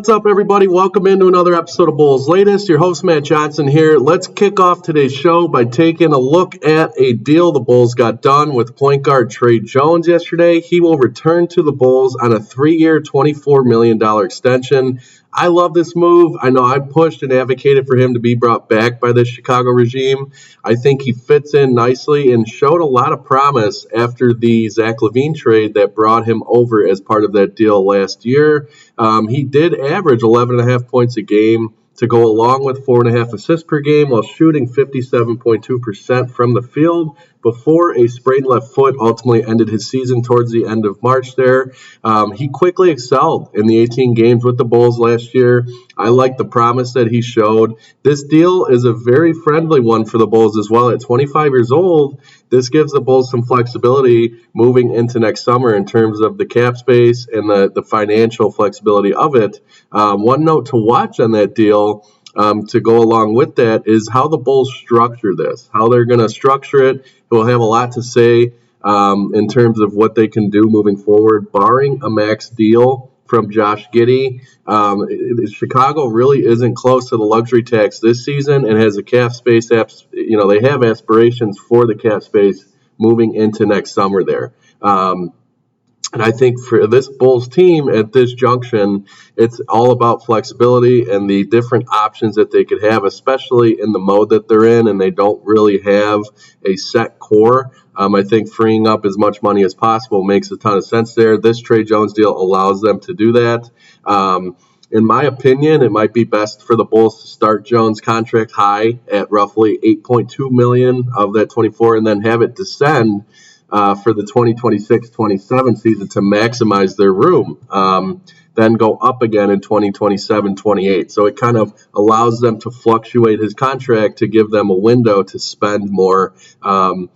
What's up, everybody? Welcome into another episode of Bulls Latest. Your host, Matt Johnson here. Let's kick off today's show by taking a look at a deal the Bulls got done with point guard Trey Jones yesterday. He will return to the Bulls on a 3-year, $24 million extension. I love this move. I know I pushed and advocated for him to be brought back by the Chicago regime. I think he fits in nicely and showed a lot of promise after the Zach LaVine trade that brought him over as part of that deal last year. He did average 11.5 points a game to go along with 4.5 assists per game while shooting 57.2% from the field before a sprained left foot ultimately ended his season towards the end of March there. He quickly excelled in the 18 games with the Bulls last year. I like the promise that he showed. This deal is a very friendly one for the Bulls as well. At 25 years old, this gives the Bulls some flexibility moving into next summer in terms of the cap space and the financial flexibility of it. One note to watch on that deal to go along with that is how the Bulls structure this, how they're going to structure it. It will have a lot to say in terms of what they can do moving forward, barring a max deal from Josh Giddey. Chicago really isn't close to the luxury tax this season and has a cap space. They have aspirations for the cap space moving into next summer there. And I think for this Bulls team at this junction, it's all about flexibility and the different options that they could have, especially in the mode that they're in, and they don't really have a set core. I think freeing up as much money as possible makes a ton of sense there. This Trey Jones deal allows them to do that. In my opinion, it might be best for the Bulls to start Jones' contract high at roughly $8.2 million of that 24 and then have it descend for the 2026-27 season to maximize their room, then go up again in 2027-28. So it kind of allows them to fluctuate his contract to give them a window to spend more on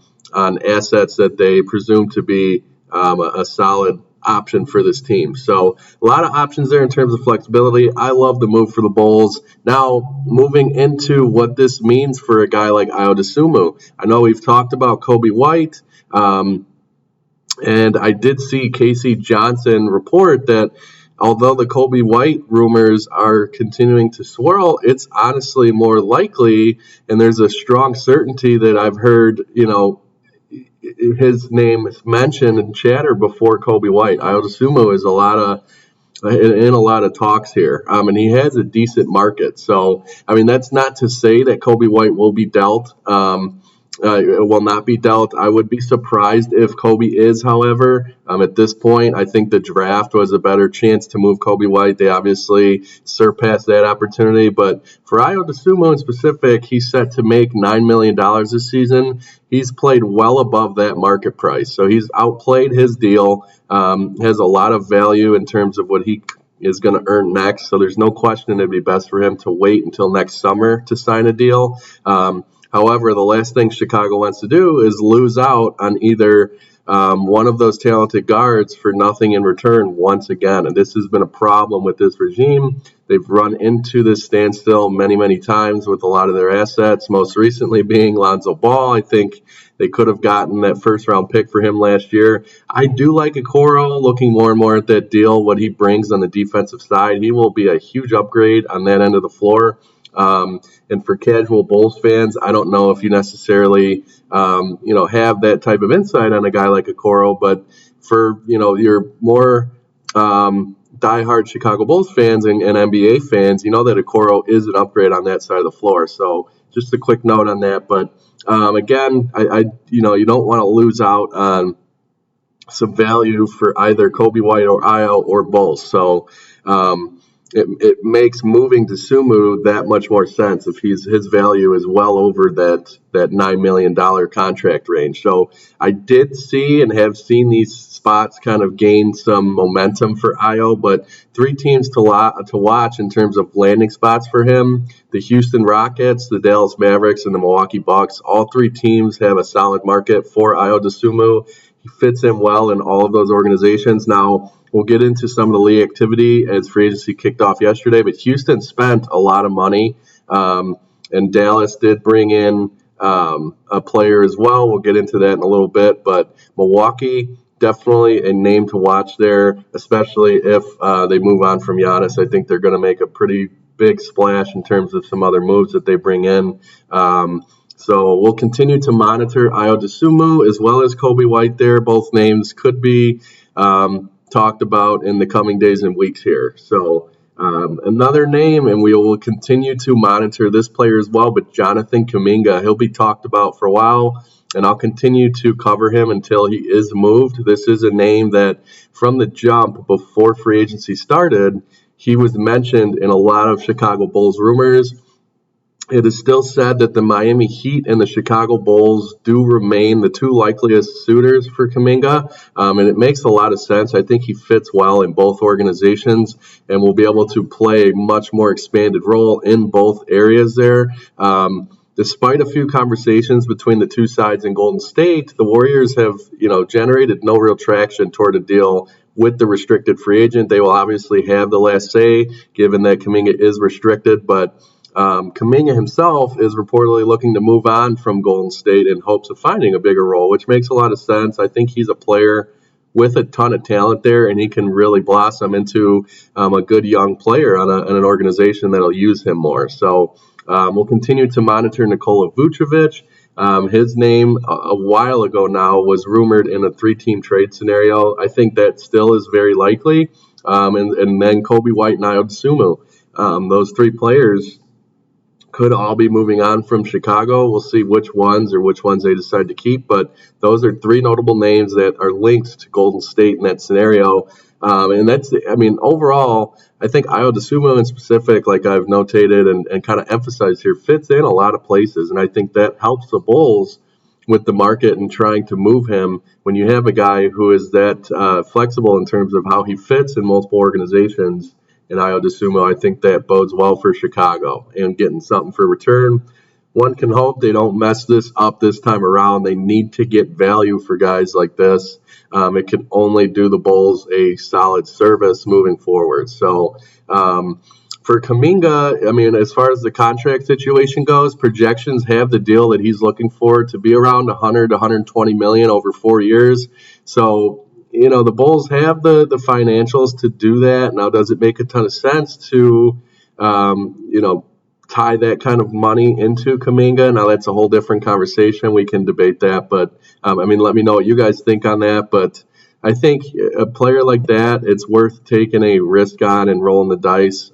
assets that they presume to be a solid option for this team. So a lot of options there in terms of flexibility. I love the move for the Bulls. Now, moving into what this means for a guy like Ayo Dosunmu. I know we've talked about Coby White. And I did see Casey Johnson report that although the Coby White rumors are continuing to swirl, it's honestly more likely, and there's a strong certainty that I've heard, his name is mentioned in chatter before Coby White. Ayo Dosunmu is in a lot of talks here, and he has a decent market. So, that's not to say that Coby White will be dealt. It will not be dealt. I would be surprised if Coby is, however. At this point, I think the draft was a better chance to move Coby White. They obviously surpassed that opportunity. But for Ayo Dosunmu in specific, he's set to make $9 million this season. He's played well above that market price. So he's outplayed his deal, has a lot of value in terms of what he is going to earn next. So there's no question it'd be best for him to wait until next summer to sign a deal. However, the last thing Chicago wants to do is lose out on either one of those talented guards for nothing in return once again. And this has been a problem with this regime. They've run into this standstill many, many times with a lot of their assets, most recently being Lonzo Ball. I think they could have gotten that first-round pick for him last year. I do like Okoro, looking more and more at that deal, what he brings on the defensive side. He will be a huge upgrade on that end of the floor. And for casual Bulls fans, I don't know if you necessarily, have that type of insight on a guy like Okoro, but for, your more diehard Chicago Bulls fans and NBA fans, you know that Okoro is an upgrade on that side of the floor. So just a quick note on that. But again, you don't want to lose out on some value for either Coby White or Ayo or both. So, it makes moving Dosunmu that much more sense if his value is well over that $9 million contract range. So I did see and have seen these spots kind of gain some momentum for Ayo, but 3 teams to watch in terms of landing spots for him: the Houston Rockets, the Dallas Mavericks, and the Milwaukee Bucks. All 3 teams have a solid market for Ayo Dosunmu. He fits in well in all of those organizations. Now, we'll get into some of the league activity as free agency kicked off yesterday, but Houston spent a lot of money, and Dallas did bring in a player as well. We'll get into that in a little bit, but Milwaukee definitely a name to watch there, especially if they move on from Giannis. I think they're going to make a pretty big splash in terms of some other moves that they bring in. So we'll continue to monitor Ayo Dosunmu as well as Kobe White there. Both names could be talked about in the coming days and weeks here. So another name, and we will continue to monitor this player as well, but Jonathan Kuminga. He'll be talked about for a while, and I'll continue to cover him until he is moved. This is a name that from the jump before free agency started, he was mentioned in a lot of Chicago Bulls rumors. It is still said that the Miami Heat and the Chicago Bulls do remain the two likeliest suitors for Kuminga, and it makes a lot of sense. I think he fits well in both organizations and will be able to play a much more expanded role in both areas there. Despite a few conversations between the two sides in Golden State, the Warriors have, generated no real traction toward a deal with the restricted free agent. They will obviously have the last say, given that Kuminga is restricted, but Kuminga himself is reportedly looking to move on from Golden State in hopes of finding a bigger role, which makes a lot of sense. I think he's a player with a ton of talent there, and he can really blossom into a good young player on an organization that'll use him more. So we'll continue to monitor Nikola Vucevic. His name a while ago now was rumored in a 3-team trade scenario. I think that still is very likely. And then Kobe White and Ayo Dosunmu. Those three players could all be moving on from Chicago. We'll see which ones they decide to keep, but those are three notable names that are linked to Golden State in that scenario. And overall, I think Ayo Dosunmu in specific, like I've notated and kind of emphasized here, fits in a lot of places, and I think that helps the Bulls with the market and trying to move him when you have a guy who is that flexible in terms of how he fits in multiple organizations. And Ayo Dosunmu, I think that bodes well for Chicago and getting something for return. One can hope they don't mess this up this time around. They need to get value for guys like this. It can only do the Bulls a solid service moving forward. So for Kuminga, as far as the contract situation goes, projections have the deal that he's looking for to be around 100 to 120 million over 4 years. So the Bulls have the financials to do that. Now, does it make a ton of sense to, tie that kind of money into Kuminga? Now, that's a whole different conversation. We can debate that. But, let me know what you guys think on that. But I think a player like that, it's worth taking a risk on and rolling the dice,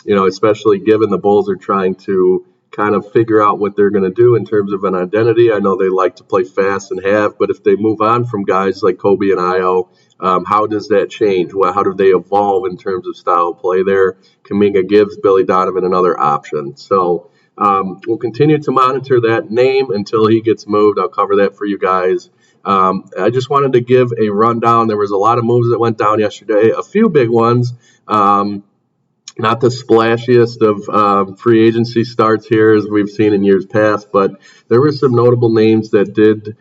especially given the Bulls are trying to kind of figure out what they're going to do in terms of an identity. I know they like to play fast and have, but if they move on from guys like Kobe and Ayo, how does that change? How do they evolve in terms of style of play there? Kuminga gives Billy Donovan another option. So we'll continue to monitor that name until he gets moved. I'll cover that for you guys. I just wanted to give a rundown. There was a lot of moves that went down yesterday, a few big ones. Not the splashiest of free agency starts here as we've seen in years past, but there were some notable names that did,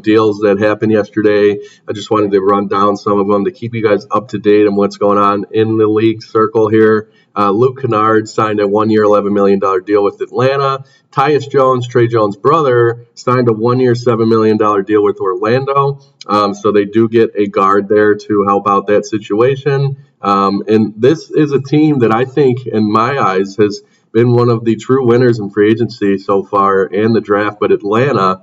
deals that happened yesterday. I just wanted to run down some of them to keep you guys up to date on what's going on in the league circle here. Luke Kennard signed a 1-year, $11 million deal with Atlanta. Tyus Jones, Trey Jones' brother, signed a 1-year, $7 million deal with Orlando. So they do get a guard there to help out that situation. And this is a team that I think, in my eyes, has been one of the true winners in free agency so far and the draft. But Atlanta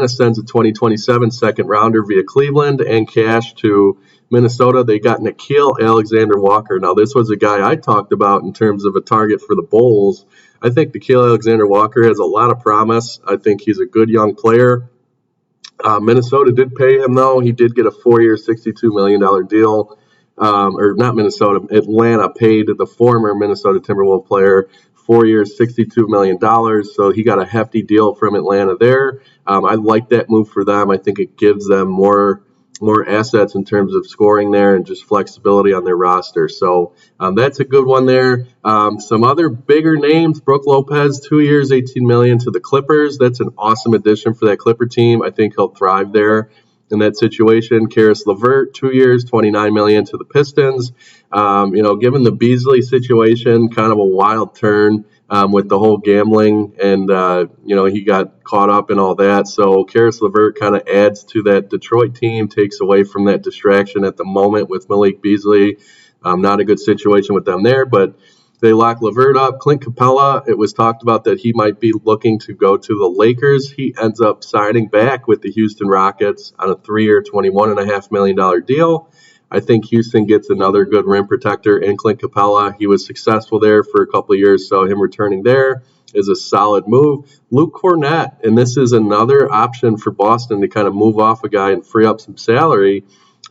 sends a 2027 second rounder via Cleveland and cash to Minnesota. They got Nickeil Alexander-Walker. Now, this was a guy I talked about in terms of a target for the Bulls. I think Nickeil Alexander-Walker has a lot of promise. I think he's a good young player. Minnesota did pay him, though. He did get a 4-year, $62 million deal. Or not Minnesota, Atlanta paid the former Minnesota Timberwolves player 4 years, $62 million. So he got a hefty deal from Atlanta there. I like that move for them. I think it gives them more assets in terms of scoring there and just flexibility on their roster. So that's a good one there. Some other bigger names, Brook Lopez, 2 years, $18 million to the Clippers. That's an awesome addition for that Clipper team. I think he'll thrive there in that situation. Karis LeVert, 2 years, $29 million to the Pistons. Given the Beasley situation, kind of a wild turn. with the whole gambling, and he got caught up in all that. So Karis LeVert kind of adds to that Detroit team, takes away from that distraction at the moment with Malik Beasley. Not a good situation with them there, but they lock LeVert up. Clint Capella, it was talked about that he might be looking to go to the Lakers. He ends up signing back with the Houston Rockets on a 3-year, $21.5 million deal. I think Houston gets another good rim protector in Clint Capella. He was successful there for a couple of years, so him returning there is a solid move. Luke Cornett, and this is another option for Boston to kind of move off a guy and free up some salary.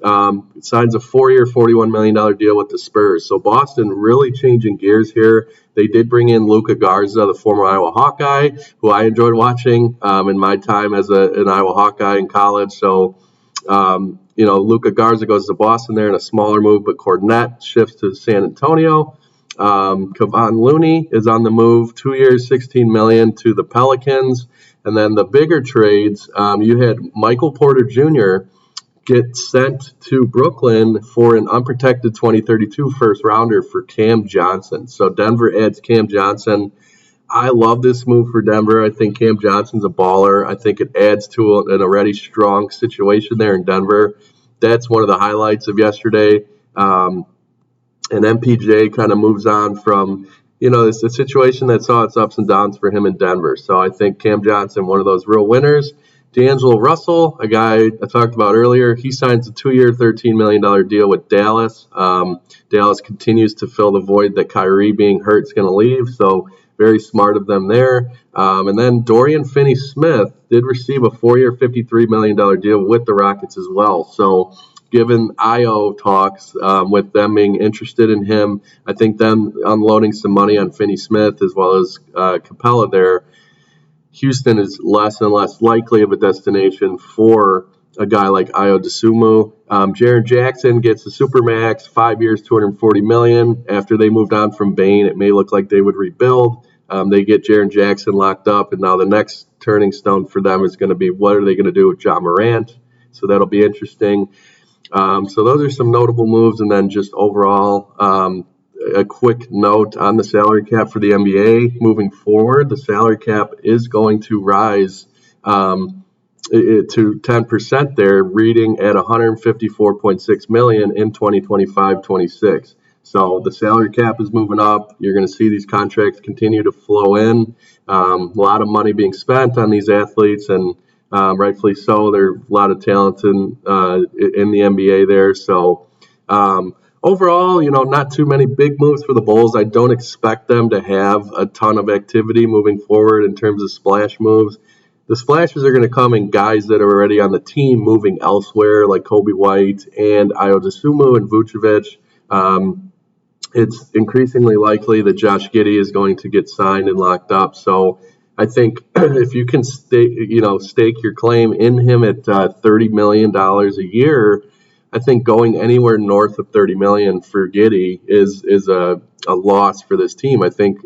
Signs a 4-year, $41 million deal with the Spurs. So Boston really changing gears here. They did bring in Luka Garza, the former Iowa Hawkeye, who I enjoyed watching in my time as an Iowa Hawkeye in college. So Luka Garza goes to Boston there in a smaller move, but Cornett shifts to San Antonio. Kevon Looney is on the move, 2 years, $16 million to the Pelicans. And then the bigger trades, you had Michael Porter Jr. get sent to Brooklyn for an unprotected 2032 first rounder for Cam Johnson. So Denver adds Cam Johnson. I love this move for Denver. I think Cam Johnson's a baller. I think it adds to an already strong situation there in Denver. That's one of the highlights of yesterday. And MPJ kind of moves on from, it's a situation that saw its ups and downs for him in Denver. So I think Cam Johnson, one of those real winners. D'Angelo Russell, a guy I talked about earlier, he signs a 2-year, $13 million deal with Dallas. Dallas continues to fill the void that Kyrie being hurt is going to leave, so very smart of them there. And then Dorian Finney-Smith did receive a 4-year, $53 million deal with the Rockets as well. So given Ayo talks with them being interested in him, I think them unloading some money on Finney-Smith as well as Capella there, Houston is less and less likely of a destination for a guy like Ayo Dosunmu. Jaren Jackson gets a supermax, 5 years, $240 million. After they moved on from Bane, it may look like they would rebuild. They get Jaren Jackson locked up, and now the next turning stone for them is going to be what are they going to do with John Morant? So that'll be interesting. So those are some notable moves, and then just overall, a quick note on the salary cap for the NBA moving forward. The salary cap is going to rise to 10% there, reading at $154.6 million in 2025-26. So the salary cap is moving up. You're going to see these contracts continue to flow in. A lot of money being spent on these athletes, and rightfully so. There's a lot of talent in the NBA there. So overall, not too many big moves for the Bulls. I don't expect them to have a ton of activity moving forward in terms of splash moves. The splashes are going to come in guys that are already on the team moving elsewhere, like Kobe White and Ayo Dosunmu and Vucevic. It's increasingly likely that Josh Giddey is going to get signed and locked up. So I think if you can stake your claim in him at $30 million a year, I think going anywhere north of $30 million for Giddey is a loss for this team. I think,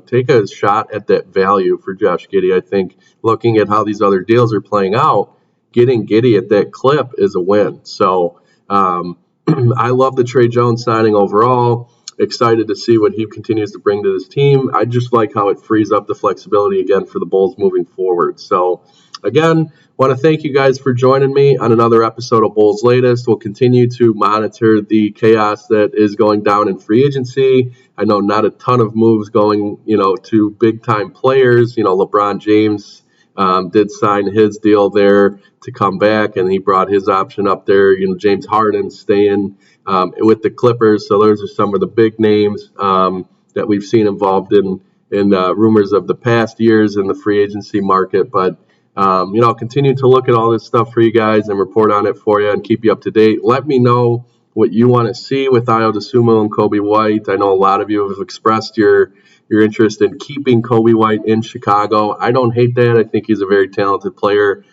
take a shot at that value for Josh Giddey. I think looking at how these other deals are playing out, getting Giddey at that clip is a win. So I love the Trey Jones signing overall. Excited to see what he continues to bring to this team. I just like how it frees up the flexibility again for the Bulls moving forward. So again, want to thank you guys for joining me on another episode of Bulls Latest. We'll continue to monitor the chaos that is going down in free agency. I know not a ton of moves going, to big-time players. LeBron James did sign his deal there to come back, and he brought his option up there. James Harden staying with the Clippers. So those are some of the big names that we've seen involved in rumors of the past years in the free agency market. But I'll continue to look at all this stuff for you guys and report on it for you and keep you up to date. Let me know what you want to see with Ayo Dosunmu and Kobe White. I know a lot of you have expressed your interest in keeping Kobe White in Chicago. I don't hate that. I think he's a very talented player.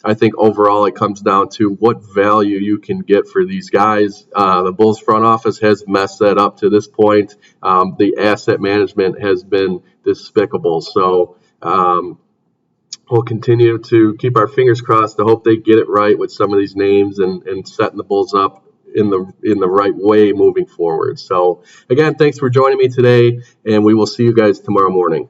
I think overall it comes down to what value you can get for these guys. The Bulls front office has messed that up to this point. The asset management has been despicable. So we'll continue to keep our fingers crossed to hope they get it right with some of these names and setting the Bulls up in the right way moving forward. So again, thanks for joining me today, and we will see you guys tomorrow morning.